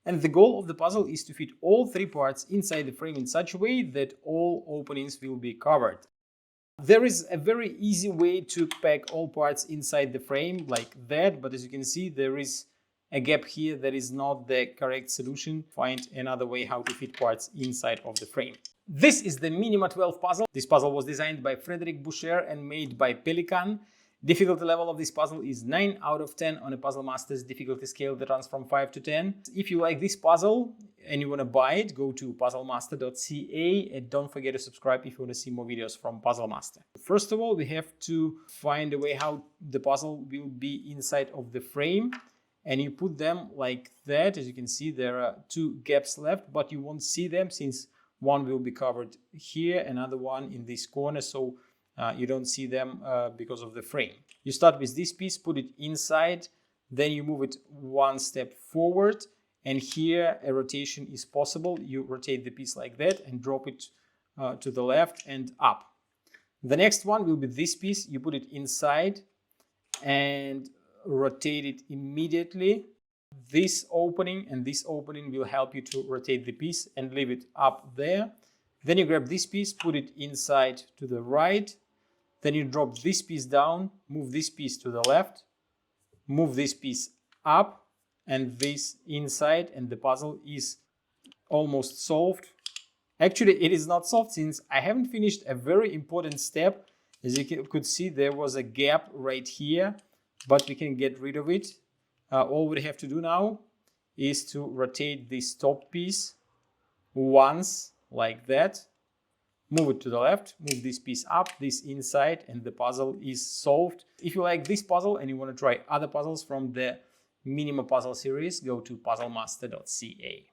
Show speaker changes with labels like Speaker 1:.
Speaker 1: And the goal of the puzzle is to fit all 3 parts inside the frame in such a way that all openings will be covered. There is a very easy way to pack all parts inside the frame like that, but as you can see, there is a gap here that is not the correct solution. Find another way how to fit parts inside of the frame. This is the Minima 12 puzzle. This puzzle was designed by Frederic Boucher and made by Pelican. Difficulty level of this puzzle is 9 out of 10 on a Puzzle Masters difficulty scale that runs from 5 to 10. If you like this puzzle and you want to buy it, go to puzzlemaster.ca and don't forget to subscribe if you want to see more videos from Puzzle Master. First of all, we have to find a way how the puzzle will be inside of the frame, and you put them like that. As you can see, there are 2 gaps left, but you won't see them since one will be covered here, another one in this corner, so you don't see them because of the frame. You start with this piece, put it inside, then you move it 1 step forward, and here a rotation is possible. You rotate the piece like that and drop it to the left and up. The next one will be this piece. You put it inside and rotate it immediately. This opening and this opening will help you to rotate the piece and leave it up there. Then you grab this piece, put it inside to the right. Then you drop this piece down, move this piece to the left, move this piece up and this inside, and the puzzle is almost solved. Actually, it is not solved since I haven't finished a very important step. As you could see, there was a gap right here, but we can get rid of it. All we have to do now is to rotate this top piece once like that. Move it to the left, move this piece up, this inside, and the puzzle is solved. If you like this puzzle and you want to try other puzzles from the Minima puzzle series, go to puzzlemaster.ca.